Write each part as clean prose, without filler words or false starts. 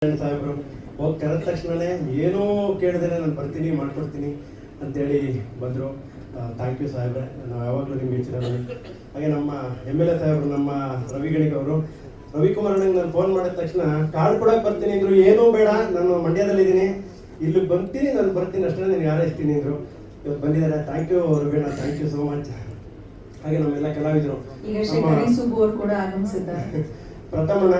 ಸಾಹೇಬ್ರು ಹೋಗಿ ಕರೆದ ತಕ್ಷಣನೇ ಏನೂ ಕೇಳಿದ್ರೆ ನಾನು ಬರ್ತೀನಿ ಮಾಡ್ಕೊಡ್ತೀನಿ ಅಂತೇಳಿ ಬಂದರು. ಥ್ಯಾಂಕ್ ಯು ಸಾಹೇಬ್ರೆ, ನಾವು ಯಾವಾಗಲೂ ನಿಮ್ಗೆ ಹೆಚ್ಚಿರೋದು. ಹಾಗೆ ನಮ್ಮ MLA ಸಾಹೇಬರು, ನಮ್ಮ ರವಿಗಣಿಗವರು, ರವಿಕುಮಾರ್ ಅಣ್ಣಂಗೆ ನಾನು ಫೋನ್ ಮಾಡಿದ ತಕ್ಷಣ ಕಾರ್ಡ್ ಕೊಡಕ್ಕೆ ಬರ್ತೀನಿ ಅಂದರು. ಏನೂ ಬೇಡ, ನಾನು ಮಂಡ್ಯದಲ್ಲಿದ್ದೀನಿ, ಇಲ್ಲಿ ಬರ್ತೀನಿ, ನಾನು ಬರ್ತೀನಿ ಅಷ್ಟೇ, ನಾನು ಹಾರೈಸ್ತೀನಿ ಅಂದರು. ಇವತ್ತು ಬಂದಿದ್ದಾರೆ. ಥ್ಯಾಂಕ್ ಯು ರವಿಣ್ಣ, ಥ್ಯಾಂಕ್ ಯು ಸೋ ಮಚ್. ಹಾಗೆ ನಮ್ಮೆಲ್ಲ ಕಲಾವಿದರು ಪ್ರಥಮಣ್ಣ,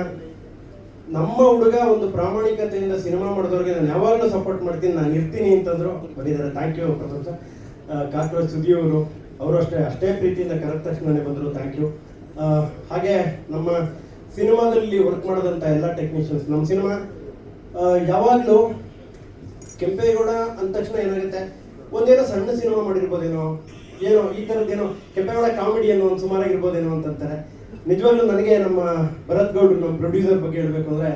ನಮ್ಮ ಹುಡುಗ ಒಂದು ಪ್ರಾಮಾಣಿಕತೆಯಿಂದ ಸಿನಿಮಾ ಮಾಡಿದವ್ರಿಗೆ ನಾನು ಯಾವಾಗಲೂ ಸಪೋರ್ಟ್ ಮಾಡ್ತೀನಿ, ನಾನು ಇರ್ತೀನಿ ಅಂತಂದ್ರು. ಬಂದಿದ್ದಾರೆ. Thank you Pratham sir. Cockroach ಸುದಿಯವರು, ಅವರು ಅಷ್ಟೇ ಪ್ರೀತಿಯಿಂದ ಕರೆದ ತಕ್ಷಣನೇ ಬಂದರು. Thank you. ಹಾಗೆ ನಮ್ಮ ಸಿನಿಮಾದಲ್ಲಿ ವರ್ಕ್ ಮಾಡೋದಂಥ ಎಲ್ಲ ಟೆಕ್ನಿಷಿಯನ್ಸ್. ನಮ್ಮ ಸಿನಿಮಾ ಯಾವಾಗಲೂ ಕೆಂಪೇಗೌಡ ಅಂದ ತಕ್ಷಣ ಏನಾಗುತ್ತೆ, ಒಂದೇನೋ ಸಣ್ಣ ಸಿನಿಮಾ ಮಾಡಿರ್ಬೋದೇನೋ, ಏನೋ ಈ ಥರದ್ದೇನೋ ಕೆಂಪೇಗೌಡ ಕಾಮಿಡಿ ಅನ್ನೋ ಒಂದು ಸುಮಾರಾಗಿರ್ಬೋದೇನೋ ಅಂತಂತಾರೆ. ನಿಜವಾಗ್ಲೂ ನನಗೆ ನಮ್ಮ ಭರತ್ ಗೌಡ್ರು, ನಮ್ಮ ಪ್ರೊಡ್ಯೂಸರ್ ಬಗ್ಗೆ ಹೇಳಬೇಕು ಅಂದರೆ,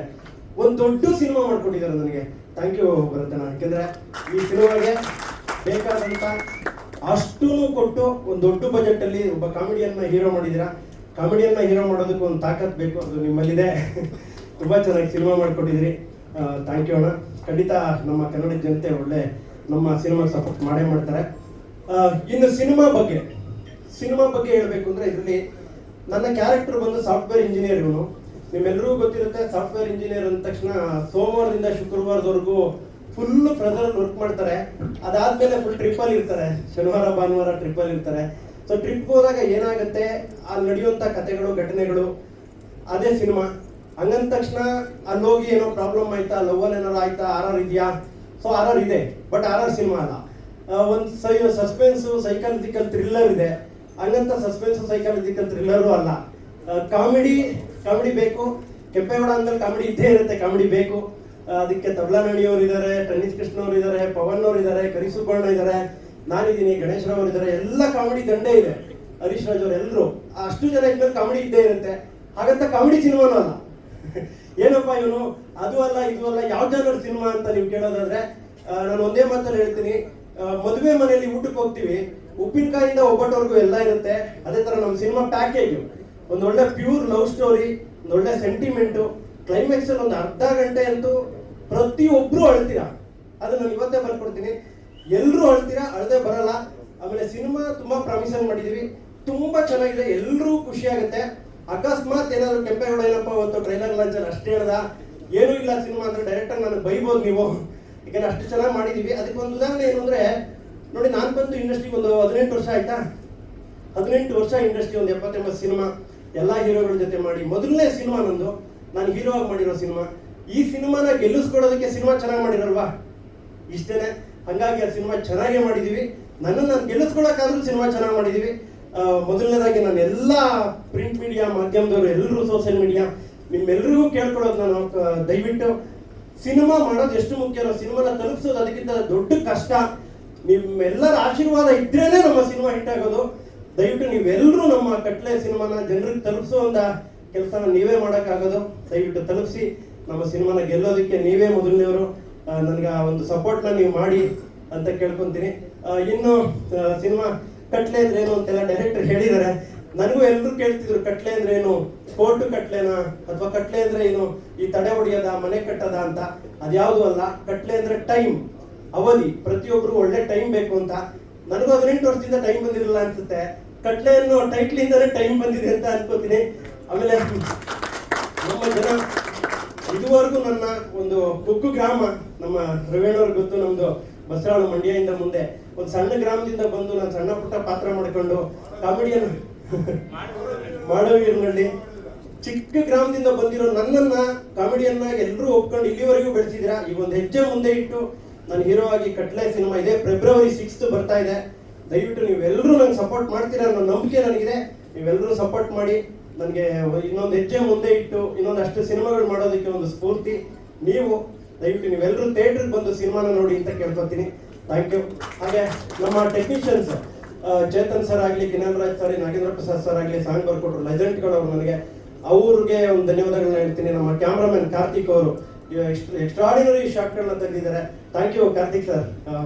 ಒಂದು ದೊಡ್ಡ ಸಿನಿಮಾ ಮಾಡ್ಕೊಟ್ಟಿದ್ದಾರೆ ನನಗೆ. ಥ್ಯಾಂಕ್ ಯು ಭರತನ. ಯಾಕೆಂದರೆ ಈ ಸಿನಿಮಾಗೆ ಬೇಕಾದಂಥ ಅಷ್ಟೂ ಕೊಟ್ಟು ಒಂದು ದೊಡ್ಡ ಬಜೆಟಲ್ಲಿ ಒಬ್ಬ ಕಾಮಿಡಿಯನ್ನ ಹೀರೋ ಮಾಡಿದ್ದೀರಾ. ಕಾಮಿಡಿಯನ್ನ ಹೀರೋ ಮಾಡೋದಕ್ಕೆ ಒಂದು ತಾಕತ್ ಬೇಕು, ಅದು ನಿಮ್ಮಲ್ಲಿದೆ. ತುಂಬ ಚೆನ್ನಾಗಿ ಸಿನಿಮಾ ಮಾಡಿಕೊಟ್ಟಿದ್ದೀರಿ. ಥ್ಯಾಂಕ್ ಯು ಅಣ್ಣ. ಖಂಡಿತ ನಮ್ಮ ಕನ್ನಡ ಜನತೆ ಒಳ್ಳೆ ನಮ್ಮ ಸಿನಿಮಾಗೆ ಸಪೋರ್ಟ್ ಮಾಡೇ ಮಾಡ್ತಾರೆ. ಇನ್ನು ಸಿನಿಮಾ ಬಗ್ಗೆ ಹೇಳಬೇಕು ಅಂದರೆ, ಇದರಲ್ಲಿ ನನ್ನ ಕ್ಯಾರೆಕ್ಟರ್ ಬಂದು ಸಾಫ್ಟ್ವೇರ್ ಇಂಜಿನಿಯರ್. ಇವನು ನಿಮ್ಮೆಲ್ಲರಿಗೂ ಗೊತ್ತಿರುತ್ತೆ, ಸಾಫ್ಟ್ವೇರ್ ಇಂಜಿನಿಯರ್ ಅಂದ ತಕ್ಷಣ ಸೋಮವಾರದಿಂದ ಶುಕ್ರವಾರದವರೆಗೂ ಫುಲ್ ಪ್ರೆಸರಲ್ಲಿ ವರ್ಕ್ ಮಾಡ್ತಾರೆ. ಅದಾದ್ಮೇಲೆ ಫುಲ್ ಟ್ರಿಪ್ಪಲ್ಲಿ ಇರ್ತಾರೆ, ಶನಿವಾರ ಭಾನುವಾರ ಟ್ರಿಪ್ಪಲ್ಲಿ ಇರ್ತಾರೆ. ಸೊ ಟ್ರಿಪ್ಗೆ ಹೋದಾಗ ಏನಾಗುತ್ತೆ, ಅಲ್ಲಿ ನಡೆಯುವಂಥ ಕಥೆಗಳು, ಘಟನೆಗಳು, ಅದೇ ಸಿನಿಮಾ. ಹಂಗಂದ ತಕ್ಷಣ ಅಲ್ಲಿ ಹೋಗಿ ಏನೋ ಪ್ರಾಬ್ಲಮ್ ಆಯ್ತಾ, ಲವ್ವಲ್ಲಿ ಏನಾರು ಆಯ್ತಾ, RR ಇದೆಯಾ? ಸೊ RR ಇದೆ, ಬಟ್ RR ಸಿನಿಮಾ ಅಲ್ಲ. ಒಂದು ಸಸ್ಪೆನ್ಸು, ಸೈಕಾಲಜಿಕಲ್ ಥ್ರಿಲ್ಲರ್ ಇದೆ. ಹಂಗಂತ ಸಸ್ಪೆನ್ಸ್ ಸೈಕಾಲಜಿಕಲ್ ಥ್ರಿಲ್ಲರು ಅಲ್ಲ. ಕಾಮಿಡಿ ಬೇಕು. ಕೆಂಪೇಗೌಡ ಅಂದಲ್ಲಿ ಕಾಮಿಡಿ ಇದ್ದೇ ಇರುತ್ತೆ, ಕಾಮಿಡಿ ಬೇಕು. ಅದಕ್ಕೆ ತಬಲಾ ನಣಿಯವರು ಇದ್ದಾರೆ, ಟೆನ್ನಿಸ್ ಕೃಷ್ಣ ಅವರು ಇದ್ದಾರೆ, ಪವನ್ ಅವರು ಇದ್ದಾರೆ, ಕರಿಸುಬ್ಬಣ್ಣ ಇದ್ದಾರೆ, ನಾನಿದ್ದೀನಿ, ಗಣೇಶ್ ರಾವ್ ಇದ್ದಾರೆ. ಎಲ್ಲ ಕಾಮಿಡಿ ದಂಡೇ ಇದೆ. ಹರೀಶ್ ರಾಜ್ ಅವರು, ಎಲ್ಲರೂ ಅಷ್ಟು ಜನ ಇದ್ಮೇಲೆ ಕಾಮಿಡಿ ಇದ್ದೇ ಇರುತ್ತೆ. ಹಾಗಂತ ಕಾಮಿಡಿ ಸಿನಿಮಾನೂ ಅಲ್ಲ. ಏನಪ್ಪ ಇವನು ಅದು ಅಲ್ಲ ಇದು ಅಲ್ಲ, ಯಾವ ಜಾನರ್ ಸಿನಿಮಾ ಅಂತ ನೀವು ಕೇಳೋದಾದ್ರೆ, ನಾನು ಒಂದೇ ಮಾತಲ್ಲಿ ಹೇಳ್ತೀನಿ. ಮದುವೆ ಮನೆಯಲ್ಲಿ ಊಟಕ್ಕೆ ಹೋಗ್ತೀವಿ, ಉಪ್ಪಿನಕಾಯಿಂದ ಒಬ್ಬಟ್ಟವರೆಗೂ ಎಲ್ಲ ಇರುತ್ತೆ. ಅದೇ ತರ ನಮ್ಮ ಸಿನಿಮಾ ಪ್ಯಾಕೇಜ್ ಒಂದು ಒಳ್ಳೆ ಪ್ಯೂರ್ ಲವ್ ಸ್ಟೋರಿ, ಒಂದು ಒಳ್ಳೆ ಸೆಂಟಿಮೆಂಟು, ಕ್ಲೈಮ್ಯಾಕ್ಸ್ ಅಲ್ಲಿ ಒಂದು ಅರ್ಧ ಗಂಟೆ ಅಂತೂ ಪ್ರತಿಯೊಬ್ರು ಅಳ್ತೀರಾ. ಅದು ನಾನು ಇವತ್ತೇ ಬರ್ಕೊಡ್ತೀನಿ. ಎಲ್ಲರೂ ಅಳ್ತೀರಾ, ಅಳದೆ ಬರಲ್ಲ. ಆಮೇಲೆ ಸಿನಿಮಾ ತುಂಬಾ ಪ್ರಾಮಿಸಿಂಗ್ ಮಾಡಿದೀವಿ, ತುಂಬಾ ಚೆನ್ನಾಗಿದೆ, ಎಲ್ಲರೂ ಖುಷಿ ಆಗುತ್ತೆ. ಅಕಸ್ಮಾತ್ ಏನಾದ್ರು ಕೆಂಪೇಗೌಡ ಏನಪ್ಪ ಅವತ್ತು ಟ್ರೈಲರ್ ಲಾಂಚಲ್ಲಿ ಅಷ್ಟೇ ಹೇಳ್ದ, ಏನೂ ಇಲ್ಲ ಸಿನಿಮಾ ಅಂದ್ರೆ ಡೈರೆಕ್ಟಾಗಿ ನನಗೆ ಬೈಬೋದು ನೀವು, ಯಾಕಂದ್ರೆ ಅಷ್ಟು ಚೆನ್ನಾಗಿ ಮಾಡಿದೀವಿ. ಅದಕ್ಕೆ ಒಂದು ಉದಾಹರಣೆ ಏನು ಅಂದ್ರೆ, ನೋಡಿ, ನಾನು ಬಂದು ಇಂಡಸ್ಟ್ರಿಗೆ ಒಂದು 18 ವರ್ಷ ಆಯ್ತಾ. 18 ವರ್ಷ ಇಂಡಸ್ಟ್ರಿ, ಒಂದು 70-80 ಸಿನಿಮಾ ಎಲ್ಲ ಹೀರೋಗಳ ಜೊತೆ ಮಾಡಿ, ಮೊದಲನೇ ಸಿನಿಮಾ ನಂದು, ನಾನು ಹೀರೋ ಆಗಿ ಮಾಡಿರೋ ಸಿನಿಮಾ. ಈ ಸಿನಿಮಾನ ಗೆಲ್ಲಿಸ್ಕೊಡೋದಕ್ಕೆ ಸಿನಿಮಾ ಚೆನ್ನಾಗಿ ಮಾಡಿರಲ್ವಾ, ಇಷ್ಟೇನೆ. ಹಂಗಾಗಿ ಆ ಸಿನಿಮಾ ಚೆನ್ನಾಗೇ ಮಾಡಿದೀವಿ. ನಾನು ಗೆಲ್ಲಿಸ್ಕೊಳಕ್ಕಾದ್ರೂ ಸಿನಿಮಾ ಚೆನ್ನಾಗಿ ಮಾಡಿದೀವಿ. ಮೊದಲನೇದಾಗಿ ನಾನು ಎಲ್ಲ ಪ್ರಿಂಟ್ ಮೀಡಿಯಾ ಮಾಧ್ಯಮದವರು, ಎಲ್ಲರೂ ಸೋಷಿಯಲ್ ಮೀಡಿಯಾ, ನಿಮ್ಮೆಲ್ಲರಿಗೂ ಕೇಳ್ಕೊಳ್ಳೋದು, ನಾನು ದಯವಿಟ್ಟು ಸಿನಿಮಾ ಮಾಡೋದು ಎಷ್ಟು ಮುಖ್ಯನೋ, ಸಿನಿಮಾನ ತಲುಪಿಸೋದು ಅದಕ್ಕಿಂತ ದೊಡ್ಡ ಕಷ್ಟ. ನಿಮ್ಮೆಲ್ಲರ ಆಶೀರ್ವಾದ ಇದ್ರೇನೆ ನಮ್ಮ ಸಿನಿಮಾ ಹಿಟ್ ಆಗೋದು. ದಯವಿಟ್ಟು ನೀವೆಲ್ಲರೂ ನಮ್ಮ ಕಟ್ಲೆ ಸಿನಿಮಾನ ಜನರಿಗೆ ತಲುಪಿಸುವಂತ ಕೆಲಸನ ನೀವೇ ಮಾಡೋಕ್ಕಾಗೋದು. ದಯವಿಟ್ಟು ತಲುಪಿಸಿ ನಮ್ಮ ಸಿನಿಮಾನ ಗೆಲ್ಲೋದಕ್ಕೆ ನೀವೇ ಮೊದಲನೇವರು. ನನಗೆ ಒಂದು ಸಪೋರ್ಟ್ನ ನೀವು ಮಾಡಿ ಅಂತ ಕೇಳ್ಕೊತೀನಿ. ಇನ್ನು ಸಿನಿಮಾ ಕಟ್ಲೆ ಅಂದ್ರೆ ಏನು ಅಂತೆಲ್ಲ ಡೈರೆಕ್ಟರ್ ಹೇಳಿದ್ದಾರೆ. ನನಗೂ ಎಲ್ಲರೂ ಕೇಳ್ತಿದ್ರು, ಕಟ್ಲೆ ಅಂದ್ರೆ ಏನು, ಕೋರ್ಟು ಕಟ್ಲೆನಾ, ಅಥವಾ ಕಟ್ಲೆ ಅಂದ್ರೆ ಏನು, ಈ ತಡೆ ಹೊಡಿಯೋದ, ಮನೆ ಕಟ್ಟದ ಅಂತ. ಅದ್ಯಾವುದು ಅಲ್ಲ. ಕಟ್ಲೆ ಅಂದ್ರೆ ಟೈಮ್, ಅವಧಿ. ಪ್ರತಿಯೊಬ್ರು ಒಳ್ಳೆ ಟೈಮ್ ಬೇಕು ಅಂತ. ನನಗೂ 18 ವರ್ಷದಿಂದ ಟೈಮ್ ಬಂದಿರಲಿಲ್ಲ ಅನ್ಸುತ್ತೆ. ಕಟ್ಲೆ ಅನ್ನೋ ಟೈಟ್ಲಿಂದಲೇ ಟೈಮ್ ಬಂದಿದೆ ಅಂತ ಅನ್ಕೋತೀನಿ. ಆಮೇಲೆ ನಮ್ಮ ಜನ ಇದುವರೆಗೂ ನನ್ನ ಒಂದು ಕುಗ್ಗು ಗ್ರಾಮ, ನಮ್ಮ ರವೇಣವ್ರಿಗೆ ಗೊತ್ತು, ನಮ್ದು ಬಸರಾಳು, ಮಂಡ್ಯದಿಂದ ಮುಂದೆ ಒಂದು ಸಣ್ಣ ಗ್ರಾಮದಿಂದ ಬಂದು ನಾನು ಸಣ್ಣ ಪುಟ್ಟ ಪಾತ್ರ ಮಾಡ್ಕೊಂಡು ಕಾಮಿಡಿಯನ್ ಮಾಡೋಗಿರ್ನಲ್ಲಿ ಚಿಕ್ಕ ಗ್ರಾಮದಿಂದ ಬಂದಿರೋ ನನ್ನನ್ನ ಕಾಮಿಡಿಯನ್ನಾಗಿ ಎಲ್ಲರೂ ಒಪ್ಕೊಂಡು ಇಲ್ಲಿವರೆಗೂ ಬೆಳೆಸಿದ್ದೀರಾ. ಈಗ ಒಂದು ಹೆಜ್ಜೆ ಮುಂದೆ ಇಟ್ಟು ನಾನು ಹೀರೋ ಆಗಿ ಕಟ್ಲೆ ಸಿನಿಮಾ ಇದೆ, ಫೆಬ್ರವರಿ 6 ಬರ್ತಾ ಇದೆ. ದಯವಿಟ್ಟು ನೀವೆಲ್ಲರೂ ನಂಗೆ ಸಪೋರ್ಟ್ ಮಾಡ್ತೀರಾ ಅನ್ನೋ ನಂಬಿಕೆ ನನಗಿದೆ. ನೀವೆಲ್ಲರೂ ಸಪೋರ್ಟ್ ಮಾಡಿ ನನಗೆ ಇನ್ನೊಂದು ಹೆಜ್ಜೆ ಮುಂದೆ ಇಟ್ಟು ಇನ್ನೊಂದು ಅಷ್ಟು ಸಿನಿಮಾಗಳು ಮಾಡೋದಕ್ಕೆ ಒಂದು ಸ್ಫೂರ್ತಿ ನೀವು. ದಯವಿಟ್ಟು ನೀವೆಲ್ಲರೂ ಥಿಯೇಟ್ರಿಗೆ ಬಂದು ಸಿನಿಮಾನ ನೋಡಿ ಅಂತ ಕೇಳ್ಕೊತೀನಿ. Thank you. ಹಾಗೆ ನಮ್ಮ ಟೆಕ್ನಿಷಿಯನ್ಸ್, ಚೇತನ್ ಸರ್ ಆಗಲಿ, ಕಿನಾಲ್ ರಾಜ್ ಸರ್, ನಾಗೇಂದ್ರ ಪ್ರಸಾದ್ ಸರ್ ಆಗಲಿ, ಸಾಂಗ್ ಬರ್ಕೊಟ್ರು, ಲೆಜೆಂಡ್ಗಳು ಅವರು. ನನಗೆ ಅವ್ರಿಗೆ ಒಂದು ಧನ್ಯವಾದಗಳನ್ನ ಹೇಳ್ತೀನಿ. ನಮ್ಮ ಕ್ಯಾಮ್ರಾಮನ್ ಕಾರ್ತಿಕ್ ಅವರು ಎಕ್ಸ್ಟ್ರಾಡಿನರಿ ಶಾಟ್ಗಳನ್ನ ತೆಗೆದಿದ್ದಾರೆ. Thank you Karthik sir.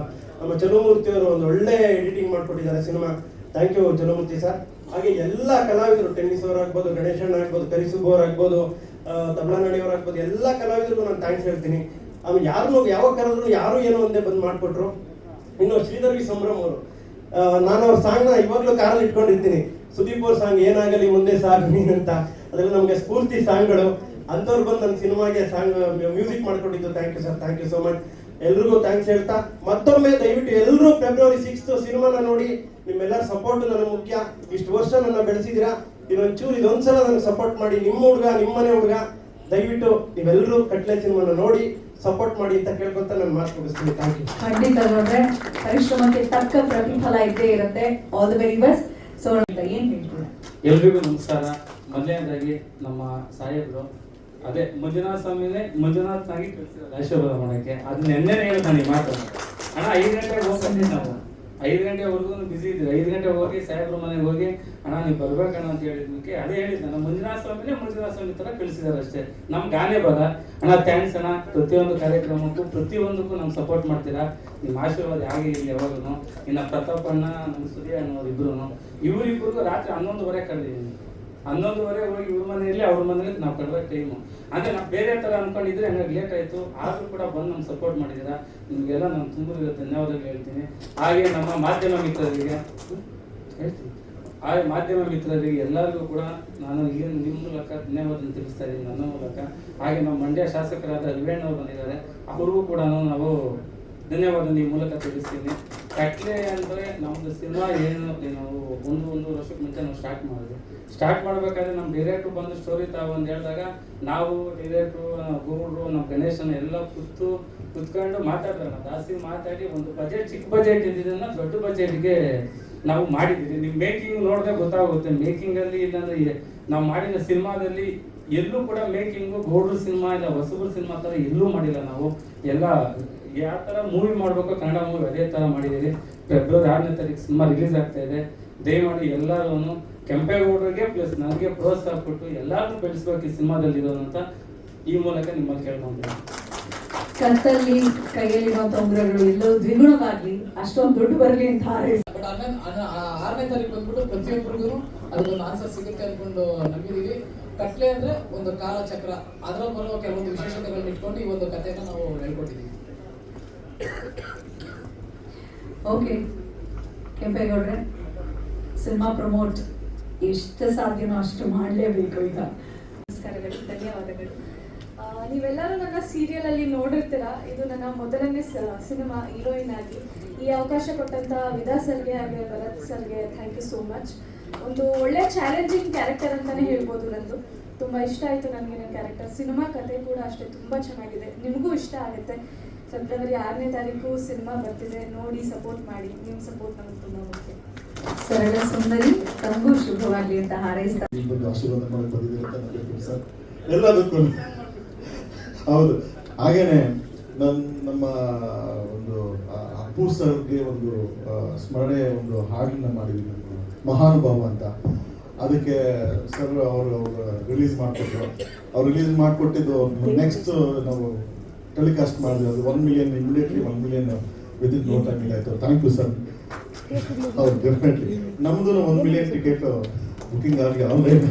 ನಮ್ಮ ಚಲುಮೂರ್ತಿ ಅವರು ಒಂದು ಒಳ್ಳೆ ಎಡಿಟಿಂಗ್ ಮಾಡ್ಕೊಟ್ಟಿದ್ದಾರೆ cinema. Thank you Chalumurthy sir. ಹಾಗೆ ಎಲ್ಲ ಕಲಾವಿದರು, ಟೆನ್ನಿಸ್ ಅವರು ಆಗ್ಬೋದು, ಗಣೇಶಣ್ಣ ಆಗ್ಬೋದು, ಕರಿಸುಬ್ಬವ್ರು ಆಗ್ಬೋದು, ತಮಿಳ್ನಾಡಿಯವ್ರು ಆಗ್ಬೋದು, ಎಲ್ಲ ಕಲಾವಿದರಿಗೂ ನಾನು ಥ್ಯಾಂಕ್ಸ್ ಹೇಳ್ತೀನಿ. ಆಮೇಲೆ ಯಾವಾಗ ಕರೆದ್ರು ಯಾರು ಏನೋ ಒಂದೇ ಬಂದು ಮಾಡಿಕೊಟ್ರು. ಇನ್ನು ಶ್ರೀಧರ್ ವಿ ಸಂಭ್ರಮ್ ಅವರು, ನಾನು ಅವ್ರ ಸಾಂಗ್ನ ಇವಾಗಲೂ ಕಾರಲ್ಲಿ ಇಟ್ಕೊಂಡಿರ್ತೀನಿ. ಸುದೀಪ್ ಅವ್ರ ಸಾಂಗ್ ಏನಾಗಲಿ ಮುಂದೆ ಸಾಗು ನೀನು ಅಂತ, ಅದೆಲ್ಲ ನಮಗೆ ಸ್ಫೂರ್ತಿ ಸಾಂಗ್ಗಳು. ಅಂಥವ್ರು ಬಂದು ನನ್ನ ಸಿನಿಮಾಗೆ ಸಾಂಗ್ ಮ್ಯೂಸಿಕ್ ಮಾಡ್ಕೊಟ್ಟಿದ್ದು. Thank you sir, thank you so much. ಎಲ್ರಿಗೂ ಥ್ಯಾಂಕ್ಸ್ ಹೇಳ್ತಾ ಮತ್ತೊಮ್ಮೆ ದಯವಿಟ್ಟು ಎಲ್ಲರೂ February 6th ಸಿನಿಮಾನ ನೋಡಿ. ನಿಮ್ಮೆಲ್ಲರ ಸಪೋರ್ಟ್ ನನಗೆ ಮುಖ್ಯ. ಇಷ್ಟು ವರ್ಷ ನನ್ನ ಬೆಳೆಸಿದ್ದೀರಾ, ಇದೊಂದ್ಸಲ ನನಗೆ ಸಪೋರ್ಟ್ ಮಾಡಿ. ನಿಮ್ಮ ಹುಡುಗ, ನಿಮ್ಮನೆ ಹುಡುಗ, ದಯವಿಟ್ಟು ನೀವೆಲ್ಲರೂ ಕಟ್ಲೆ ಸಿನಿಮಾನ ನೋಡಿ ಸಪೋರ್ಟ್ ಮಾಡಿ ಅಂತ ಕೇಳ್ಕೊಂತ ನಾನು ಮಾತು ಮುಗಿಸ್ತೀನಿ. Thank you. ಖಂಡಿತ ನೋಡ್ರೆ, ಪರಿಶ್ರಮಕ್ಕೆ ತಕ್ಕ ಪ್ರತಿಫಲ ಇದ್ದೇ ಇರುತ್ತೆ. All the very best. So ಏನ್ ಹೇಳ್ತೀರಾ? ಎಲ್ರಿಗೂ ನಮಸ್ಕಾರ. ಮೊದಲನೇದಾಗಿ ನಮ್ಮ ಸಾಹೇಬರು ಅದೇ ಮಂಜುನಾಥ್ ಸ್ವಾಮಿನೇ ಮಂಜುನಾಥ್ನಾಗಿ ಕಳಿಸಿರೋದು ಆಶೀರ್ವಾದ ಮಾಡೋಕ್ಕೆ. ಅದು ನೆನ್ನೆನೇ ಹೇಳ್ತಾನೆ ಈ ಮಾತು. ಅಣ್ಣ 5 ಗಂಟೆಗೆ ಹೋಗ್ತೀನಿ, ನಾವು 5 ಗಂಟೆವರೆಗೂ ಬಿಸಿ ಇದ್ರಿ. 5 ಗಂಟೆಗೆ ಹೋಗಿ ಸಾಹೇಬ್ರ ಮನೆಗೆ ಹೋಗಿ ಅಣ್ಣ ನೀವು ಬರ್ಬೇಕಣ್ಣ ಅಂತ ಹೇಳಿದ್ನಕ್ಕೆ ಅದೇ ಹೇಳಿದ್ದೆ, ನಮ್ಮ ಮಂಜುನಾಥ್ ಸ್ವಾಮಿ ಥರ ಕಳಿಸಿದಾರೆ ಅಷ್ಟೇ. ನಮ್ಗೆ ಗಾನೇ ಬರ. ಅಣ್ಣ ಥ್ಯಾಂಕ್ಸ್ ಅಣ್ಣ, ಪ್ರತಿಯೊಂದು ಕಾರ್ಯಕ್ರಮಕ್ಕೂ ಪ್ರತಿಯೊಂದಕ್ಕೂ ನಮ್ಗೆ ಸಪೋರ್ಟ್ ಮಾಡ್ತೀರಾ. ನಿಮ್ಮ ಆಶೀರ್ವಾದ ಹಾಗೆ ಇರಲಿ ಯಾವಾಗೂ. ಇನ್ನು ಪ್ರತಾಪ್ ಅಣ್ಣ, ನಮ್ಮ ಸುದಿ ಅಣ್ಣವ್ರು ಇವರಿಬ್ಬರಿಗೂ ರಾತ್ರಿ 11:30 ಕರೆದಿದ್ದೀನಿ. 11:30 ಹೋಗಿ ಇವ್ರ ಮನೆಯಲ್ಲಿ ಅವ್ರ ಮನೇಲಿ ನಾವು ಕಳೆದ ಟೈಮು. ಅಂದರೆ ನಾವು ಬೇರೆ ಥರ ಅನ್ಕೊಂಡಿದ್ರೆ ಹಂಗಾಗಿ ಲೇಟ್ ಆಯಿತು. ಆದರೂ ಕೂಡ ಬಂದು ನಮ್ಗೆ ಸಪೋರ್ಟ್ ಮಾಡಿದ್ದೀರಾ. ನಿಮಗೆಲ್ಲ ನಾನು ತುಂಬ ಧನ್ಯವಾದಗಳು ಹೇಳ್ತೀನಿ. ಹಾಗೆ ನಮ್ಮ ಮಾಧ್ಯಮ ಮಿತ್ರರಿಗೆ ಹೇಳ್ತೀನಿ, ಹಾಗೆ ಮಾಧ್ಯಮ ಮಿತ್ರರಿಗೆ ಎಲ್ಲರಿಗೂ ಕೂಡ ನಾನು ಇಲ್ಲಿ ನಿಮ್ಮ ಮೂಲಕ ಧನ್ಯವಾದ ತಿಳಿಸ್ತಾ ಇದ್ದೀನಿ, ನನ್ನ ಮೂಲಕ. ಹಾಗೆ ನಮ್ಮ ಮಂಡ್ಯ ಶಾಸಕರಾದ ರಿವೇಣ್ ಬಂದಿದ್ದಾರೆ, ಅವ್ರಿಗೂ ಕೂಡ ನಾವು ಧನ್ಯವಾದ ಈ ಮೂಲಕ ತಿಳಿಸ್ತೀನಿ. ಕಟ್ಲೆ ಅಂದರೆ ನಮ್ಮದು ಸಿನಿಮಾ ಏನು ನಾವು ಒಂದು ವರ್ಷಕ್ಕೆ ಮುಂಚೆ ನಾವು ಸ್ಟಾರ್ಟ್ ಮಾಡಬೇಕಾದ್ರೆ ನಮ್ಮ ಡೈರೆಕ್ಟ್ರು ಬಂದು ಸ್ಟೋರಿ ತಗೊಂಡು ಹೇಳಿದಾಗ ನಾವು ಡೈರೆಕ್ಟ್ರು, ಗೂಡ್ರು, ನಮ್ಮ ಗಣೇಶನ ಎಲ್ಲ ಕುತ್ಕೊಂಡು ಮಾತಾಡ್ತಾರೆ. ಜಾಸ್ತಿ ಮಾತಾಡಿ ಒಂದು ಬಜೆಟ್, ಚಿಕ್ಕ ಬಜೆಟ್ ಇದ್ದಿದ್ದನ್ನು ದೊಡ್ಡ ಬಜೆಟ್ಗೆ ನಾವು ಮಾಡಿದ್ದೀವಿ. ನೀವು ಮೇಕಿಂಗ್ ನೋಡಿದ್ರೆ ಗೊತ್ತಾಗುತ್ತೆ. ಮೇಕಿಂಗಲ್ಲಿ ಇಲ್ಲಾಂದರೆ ನಾವು ಮಾಡಿದ ಸಿನಿಮಾದಲ್ಲಿ ಎಲ್ಲೂ ಕೂಡ ಮೇಕಿಂಗು ಗೌಡ್ರು ಸಿನಿಮಾ ಇಲ್ಲ ಹೊಸಬ್ರ ಸಿನಿಮಾ ಥರ ಎಲ್ಲೂ ಮಾಡಿಲ್ಲ. ನಾವು ಎಲ್ಲ ಯಾವ ಥರ ಮೂವಿ ಮಾಡಬೇಕು, ಕನ್ನಡ ಮೂವಿ ಅದೇ ಥರ ಮಾಡಿದ್ದೀವಿ. February 6ನೇ ತಾರೀಕು ಸಿನಿಮಾ ರಿಲೀಸ್ ಆಗ್ತಾ ಇದೆ. ದಯಮಾಡಿ ಎಲ್ಲರೂ ಕೆಂಪೇಗೌಡರಿಗೆ ಪ್ಲಸ್ ನನಗೆ ಪ್ರೋತ್ಸಾಹ ಕೊಟ್ಟು ಎಲ್ಲರೂ ಬೆಳೆಸ್ಬೇಕು ಈ ಸಿನಿಮಾದಲ್ಲಿರೋದು ಅಂತ ಈ ಮೂಲಕ ನಿಮ್ಮಲ್ಲಿ ಕೇಳ್ಕೊಂತೀನಿ. ಕತ್ತಲ್ಲಿ ಕೈಯಲ್ಲಿರೋ ತೊಂದರೆಗಳು ಎಲ್ಲವೂ ದ್ವಿಗುಣವಾಗ್ಲಿ, ಅಷ್ಟೊಂದು ದುಡ್ಡು ಬರಲಿ ಅಂತ ಹಾರೈಸಿ. ಬಟ್ 6ನೇ ತಾರೀಕು ಬಂದ್ಬಿಟ್ಟು ಪ್ರತಿಯೊಬ್ಬರಿಗೂ ಅದಕ್ಕೊಂದು ಆನ್ಸರ್ ಸಿಗುತ್ತೆ ಅನ್ಕೊಂಡು ನಂಬಿದೀವಿ. ಕಟ್ಲೆ ಅಂದ್ರೆ ಒಂದು ಕಾಲಚಕ್ರ, ಅದರಲ್ಲಿ ಬರುವ ಕೆಲವೊಂದು ವಿಶೇಷತೆಗಳನ್ನ ಇಟ್ಕೊಂಡು ಈ ಒಂದು ಕಥೆನ ನಾವು ಹೇಳ್ಕೊಟ್ಟಿದ್ದೀವಿ. ಓಕೆ ಕೆಂಪೇಗೌಡ್ರೆ, ಸಿನಿಮಾ ಪ್ರಮೋಟ್ ಎಷ್ಟು ಸಾಧ್ಯನೋ ಅಷ್ಟು ಮಾಡಲೇಬೇಕು ಈಗ. ನಮಸ್ಕಾರಗಳು, ಧನ್ಯವಾದಗಳು. ನೀವೆಲ್ಲರೂ ನನ್ನ ಸೀರಿಯಲಲ್ಲಿ ನೋಡಿರ್ತೀರ. ಇದು ನನ್ನ ಮೊದಲನೇ ಸಿನಿಮಾ ಹೀರೋಯಿನ್ ಆಗಿ. ಈ ಅವಕಾಶ ಕೊಟ್ಟಂತ ವಿದಾ ಸರ್ಗೆ ಹಾಗೆ ಭರತ್ ಸರ್ಗೆ ಥ್ಯಾಂಕ್ ಯು ಸೋ ಮಚ್. ಒಂದು ಒಳ್ಳೆ ಚಾಲೆಂಜಿಂಗ್ ಕ್ಯಾರೆಕ್ಟರ್ ಅಂತಾನೆ ಹೇಳ್ಬೋದು. ನಂದು ತುಂಬ ಇಷ್ಟ ಆಯಿತು ನನಗೆ ನನ್ನ ಕ್ಯಾರೆಕ್ಟರ್. ಸಿನಿಮಾ ಕಥೆ ಕೂಡ ಅಷ್ಟೇ ತುಂಬ ಚೆನ್ನಾಗಿದೆ, ನಿಮಗೂ ಇಷ್ಟ ಆಗುತ್ತೆ. February 6ನೇ ತಾರೀಕು ಸಿನಿಮಾ ಬರ್ತಿದೆ, ನೋಡಿ ಸಪೋರ್ಟ್ ಮಾಡಿ. ನಿಮ್ಮ ಸಪೋರ್ಟ್ ನಮಗೆ ತುಂಬ ಮುಖ್ಯ. ಸರಳ ಸುಂದರಿ, ತಮಗೂ ಶುಭವಾಗಲಿ ಅಂತ ಹಾರೈಸ್ತಾ ಆಶೀರ್ವಾದ ಮಾಡಕ್ಕೆ ಬಂದಿದ್ದೀರಿ ಅಂತ ನನಗೆ ಸರ್ ಎಲ್ಲದಕ್ಕೂ ಹೌದು. ಹಾಗೇನೆ ನಮ್ಮ ಒಂದು ಅಪ್ಪು ಸರ್ಗೆ ಒಂದು ಸ್ಮರಣೆ ಒಂದು ಹಾಡನ್ನ ಮಾಡಿದ್ವಿ, ಮಹಾನುಭಾವ ಅಂತ. ಅದಕ್ಕೆ ಸರ್ ಅವರು ರಿಲೀಸ್ ಮಾಡಿಕೊಟ್ರು. ಅವ್ರು ರಿಲೀಸ್ ಮಾಡಿಕೊಟ್ಟಿದ್ದು ನೆಕ್ಸ್ಟ್ ನಾವು ಟೆಲಿಕಾಸ್ಟ್ ಮಾಡಿದ್ವಿ. ಅದು 1 million immediately 1 million within no time ಆಯಿತು. Thank you sir. ಹೌದು, ಡೆಫಿನೆಟ್ಲಿ ನಮ್ಮದು 1 million ಟಿಕೆಟ್ ಬುಕಿಂಗ್ ಆಗಲಿ ಆನ್ಲೈನ್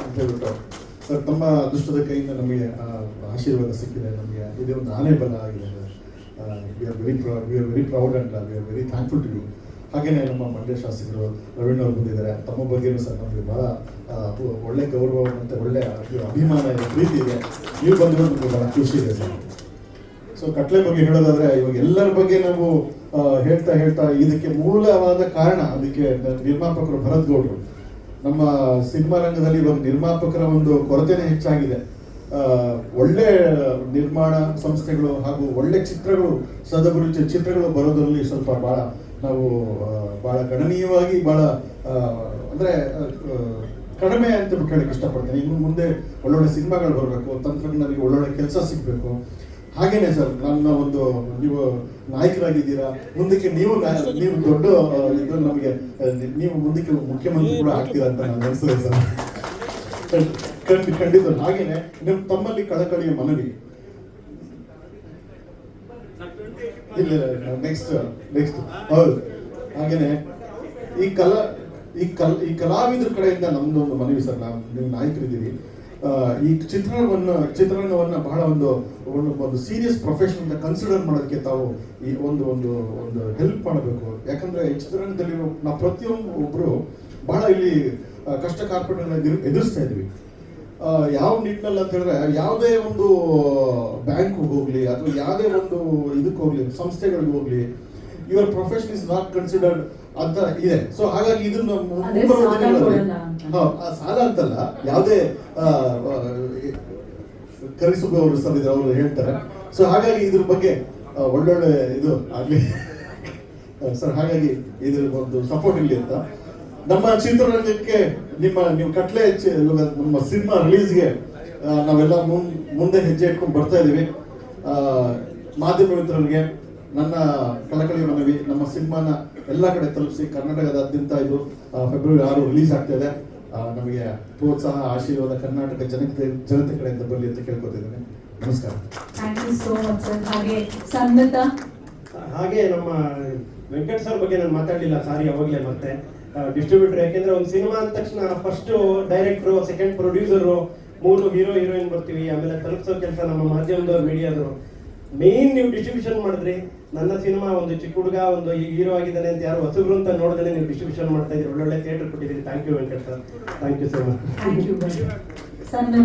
ಅಂತ ಹೇಳ್ಬಿಟ್ಟು ಸರ್, ತಮ್ಮ ಅದೃಷ್ಟದ ಕೈಯಿಂದ ನಮಗೆ ಆಶೀರ್ವಾದ ಸಿಕ್ಕಿದೆ. ನಮಗೆ ಇದೇ ಒಂದು ಆನೆ ಬಲ ಆಗಿದೆ. We are very proud and we are very thankful to you. ಹಾಗೆಯೇ ನಮ್ಮ ಮಂಡ್ಯ ಶಾಸಕರು ರವೀಣ್ ಅವರು ಬಂದಿದ್ದಾರೆ. ತಮ್ಮ ಬಗ್ಗೆಯೂ ಸರ್ ನಮಗೆ ಭಾಳ ಒಳ್ಳೆ ಗೌರವ ಮತ್ತು ಒಳ್ಳೆ ಅಭಿಮಾನ ಇದೆ, ಪ್ರೀತಿ ಇದೆ. ನೀವು ಬಂದಿರೋದು ನಮಗೆ ಭಾಳ ಖುಷಿ ಇದೆ ಸರ್. ಸೊ ಕಟ್ಲೆ ಬಗ್ಗೆ ಹೇಳೋದಾದರೆ ಇವಾಗ ಎಲ್ಲರ ಬಗ್ಗೆ ನಾವು ಹೇಳ್ತಾ ಇದಕ್ಕೆ ಮೂಲವಾದ ಕಾರಣ, ಅದಕ್ಕೆ ನಿರ್ಮಾಪಕರು ಭರತ್ ಗೌಡ್ರು. ನಮ್ಮ ಸಿನಿಮಾ ರಂಗದಲ್ಲಿ ಇವಾಗ ನಿರ್ಮಾಪಕರ ಒಂದು ಕೊರತೆನೇ ಹೆಚ್ಚಾಗಿದೆ. ಒಳ್ಳೆ ನಿರ್ಮಾಣ ಸಂಸ್ಥೆಗಳು ಹಾಗೂ ಒಳ್ಳೆ ಚಿತ್ರಗಳು, ಸದಭಿರುಚಿ ಚಿತ್ರಗಳು ಬರೋದ್ರಲ್ಲಿ ಸ್ವಲ್ಪ ನಾವು ಭಾಳ ಗಣನೀಯವಾಗಿ ಅಂದರೆ ಕಡಿಮೆ ಅಂತ ಬಿಟ್ಟು ಹೇಳಕ್ಕೆ ಇಷ್ಟಪಡ್ತೇನೆ. ಇನ್ನು ಮುಂದೆ ಒಳ್ಳೊಳ್ಳೆ ಸಿನಿಮಾಗಳು ಬರಬೇಕು, ತಂತ್ರಜ್ಞರಿಗೆ ಒಳ್ಳೊಳ್ಳೆ ಕೆಲಸ ಸಿಗಬೇಕು. ಹಾಗೇನೆ ಸರ್, ನೀವು ನಾಯಕರಾಗಿದ್ದೀರಾ, ಮುಂದಕ್ಕೆ ನೀವು ದೊಡ್ಡ ಇದು ನಮಗೆ ನೀವು ಮುಂದಕ್ಕೆ ಮುಖ್ಯಮಂತ್ರಿ ಕೂಡ ಆಗ್ತೀರಾ ಅಂತ ನಾನು ಅನಿಸ್ತದೆ ಸರ್. ಖಂಡಿತ. ಹಾಗೇನೆ ನೀವು ತಮ್ಮಲ್ಲಿ ಕಳಕಳಿಯ ಮನವಿ. ಇಲ್ಲ, ನೆಕ್ಸ್ಟ್ ಹೌದು. ಹಾಗೇನೆ ಈ ಕಲಾವಿದ್ರ ಕಡೆಯಿಂದ ನಮ್ದು ಒಂದು ಮನವಿ ಸರ್. ನೀವು ನಾಯಕರಿದ್ದೀವಿ, ಈ ಚಿತ್ರಣವನ್ನ ಬಹಳ ಒಂದು ಸೀರಿಯಸ್ ಪ್ರೊಫೆಷನ್ ಅಂತ ಕನ್ಸಿಡರ್ ಮಾಡೋದಕ್ಕೆ ತಾವು ಈ ಒಂದು ಹೆಲ್ಪ್ ಮಾಡಬೇಕು. ಯಾಕಂದ್ರೆ ಈ ಚಿತ್ರರಂಗದಲ್ಲಿ ನಾವು ಪ್ರತಿಯೊಬ್ಬರು ಬಹಳ ಇಲ್ಲಿ ಕಷ್ಟ ಕಾರ್ಪಣ್ಯಗಳನ್ನ ಎದುರಿಸ್ತಾ ಇದ್ವಿ. ಯಾವ ನಿಟ್ಟಿನಲ್ಲಿ ಅಂತ ಹೇಳಿದ್ರೆ ಯಾವುದೇ ಒಂದು ಬ್ಯಾಂಕ್ ಹೋಗ್ಲಿ ಅಥವಾ ಯಾವುದೇ ಒಂದು ಇದಕ್ಕೆ ಹೋಗ್ಲಿ, ಸಂಸ್ಥೆಗಳಿಗೆ ಹೋಗ್ಲಿ, your profession is not considered ಅಂತ ಇದೆ. ಸೊ ಹಾಗಾಗಿ ಇದನ್ನ ಸಾಲ ಅಂತಲ್ಲ, ಯಾವುದೇ ಕರಿಸುಬ್ಬ ಅವರು ಸರ್ ಇದ್ರು, ಅವರು ಹೇಳ್ತಾರೆ. ಸೊ ಹಾಗಾಗಿ ಇದ್ರ ಬಗ್ಗೆ ಒಳ್ಳೊಳ್ಳೆ ಇದು ಆಗ್ಲಿ ಸರ್. ಹಾಗಾಗಿ ಇದ್ರ ಒಂದು ಸಪೋರ್ಟ್ ಇರಲಿ ಅಂತ ನಮ್ಮ ಚಿತ್ರರಂಗಕ್ಕೆ ನೀವು ಕಟ್ಲೆ ನಮ್ಮ ಸಿನಿಮಾ ರಿಲೀಸ್ಗೆ ನಾವೆಲ್ಲ ಮುಂದೆ ಹೆಜ್ಜೆ ಇಟ್ಕೊಂಡು ಬರ್ತಾ ಇದೀವಿ. ಮಾಧ್ಯಮ ಮಿತ್ರರಿಗೆ ನನ್ನ ಕಳಕಳಿ ಮನವಿ, ನಮ್ಮ ಸಿನಿಮಾನ ಎಲ್ಲ ಕಡೆ ತಲುಪಿಸಿ ಕರ್ನಾಟಕದಾದ್ಯಂತ ಇದು ಫೆಬ್ರವರಿ 6 ರಿಲೀಸ್ ಆಗ್ತಾ ಇದೆ. ನಮಗೆ ಪ್ರೋತ್ಸಾಹ, ಆಶೀರ್ವಾದ ಕರ್ನಾಟಕ ಜನತೆ ಕಡೆಯಿಂದ ಬರಲಿ ಅಂತ ಕೇಳ್ಕೊತಿದ್ದೇನೆ. ನಮಸ್ಕಾರ. Thank you so much sir. ಹಾಗೆ ಸನ್ಮಿತಾ, ಹಾಗೆ ನಮ್ಮ ವೆಂಕಟ್ ಸರ್ ಬಗ್ಗೆ ನಾನು ಮಾತಾಡಲಿಲ್ಲ, ಸಾರಿ ಅವಾಗಲೇ ಮತ್ತೆ ಡಿಸ್ಟ್ರಿಬ್ಯೂಟರ್. ಯಾಕೆಂದ್ರೆ ಒಂದು ಸಿನಿಮಾ ಅಂದ ತಕ್ಷಣ ಫಸ್ಟ್ ಡೈರೆಕ್ಟ್ರು, ಸೆಕೆಂಡ್ ಪ್ರೊಡ್ಯೂಸರು, 3 ಹೀರೋ ಹೀರೋಯಿನ್ ಬರ್ತೀವಿ, ಆಮೇಲೆ ತಲುಪಿಸೋ ಕೆಲಸ ನಮ್ಮ ಮಾಧ್ಯಮದವ್ರು, ಮೀಡಿಯಾದವರು. ಮೇನ್ ನೀವು ಡಿಸ್ಟ್ರಿಬ್ಯೂಷನ್ ಮಾಡಿದ್ರಿ. ನನ್ನ ಸಿನಿಮಾ ಒಂದು ಚಿಕ್ಕ ಹುಡುಗ ಒಂದು ಹೀರೋ ಆಗಿದ್ದಾನೆ ಅಂತ ಯಾರು ಹೊಸಬ್ರು ಅಂತ ನೋಡಿದ್ರೆ ನೀವು ಡಿಸ್ಟ್ರಿಬ್ಯೂಷನ್ ಮಾಡ್ತಾ ಇದ್ರಿ, ಒಳ್ಳೊಳ್ಳೆ ಥಿಯೇಟರ್ ಕೊಟ್ಟಿದ್ದೀರಿ. Thank you Venkat sir, thank you so much. Thank you ಸನ್ಮಿತಾ.